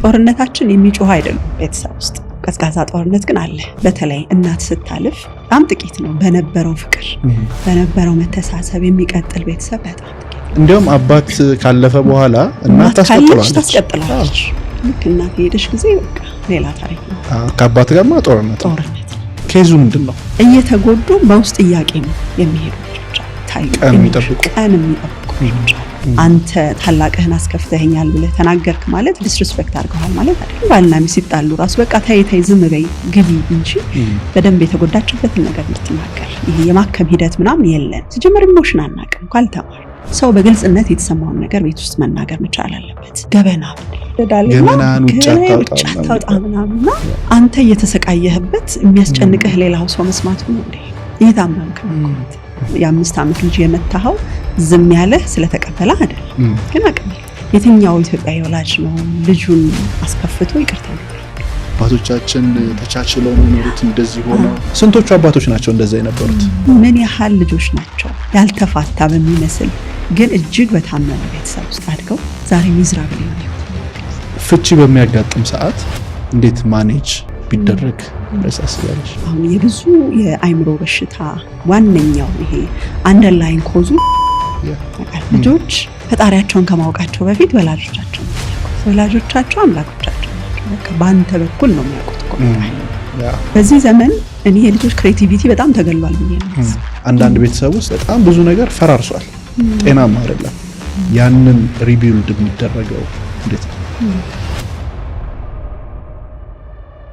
ጦርነታችን የሚጮህ አይደለም ቤተሰብ ውስጥ ቀዝቃዛ ጦርነት ግን አለ። በተለይ እናት ስታልፍ በጣም ጥቂት ነው በነበረው ፍቅር በነበረው መተሳሰብ የሚቀጥል ቤተሰብ በጣም ጥቂት። እንዲያውም አባት ካለፈ በኋላ እናት ታስቀጥላለች። ልክ እናት ሄደሽ ጊዜ በቃ ሌላ ታሪክ ነው። ከአባት ጋርማ ጦርነት ኬዙ ምንድነው? እየተጎዱ በውስጥ ጥያቄ ነው የሚሄዱ ልጆች ታዩ ቀን የሚጠብቁ ልጆች። አንተ ታላቅህን አስከፍተኸኛል ብለህ ተናገርክ ማለት ዲስሪስፔክት አድርገዋል ማለት አይደለም። ባልና ሚስት ሲጣሉ ራሱ በቃ ተይ ዝም በይ ግቢ እንጂ በደንብ የተጎዳችበትን ነገር እንድትናገር ይሄ የማከም ሂደት ምናምን የለን። ሲጀመር ኢሞሽን አናውቅም ካልተማር ሰው በግልጽነት የተሰማውን ነገር ቤት ውስጥ መናገር መቻል አለበት። ገበናን ውጭ አታውጣምና አንተ እየተሰቃየህበት የሚያስጨንቅህ ሌላው ሰው መስማቱ ነው እንዴ? እየታመምክ ነው። የ5 ዓመት ልጅ የመታኸው ዝም ያለህ ስለተቀበለ አይደል? ግን አቅም የትኛው ኢትዮጵያዊ ወላጅ ነው ልጁን አስከፍቶ ይቅርታ ይጠይቃል? አባቶቻችን ተቻችለው የሚኖሩት እንደዚህ ሆነው ስንቶቹ አባቶች ናቸው እንደዛ የነበሩት? ምን ያህል ልጆች ናቸው ያልተፋታ በሚመስል ግን እጅግ በታመመ ቤተሰብ ውስጥ አድገው ዛሬ ሚዝራብል ነው። ፍቺ በሚያጋጥም ሰዓት እንዴት ማኔጅ ቢደረግ ለሳስያለሽ? አሁን የብዙ የአይምሮ በሽታ ዋነኛው ይሄ አንደርላይን ኮዙ ልጆች ፈጣሪያቸውን ከማወቃቸው በፊት ወላጆቻቸው አምላኮቻቸው ናቸው። በአንተ በኩል ነው የሚያውቁት እኮ። በዚህ ዘመን እኔ የልጆች ክሬቲቪቲ በጣም ተገሏል ብዬ ነው። አንዳንድ ቤተሰብ ውስጥ በጣም ብዙ ነገር ፈራርሷል፣ ጤናማ አይደለም። ያንን ሪቢልድ የሚደረገው እንዴት ነው?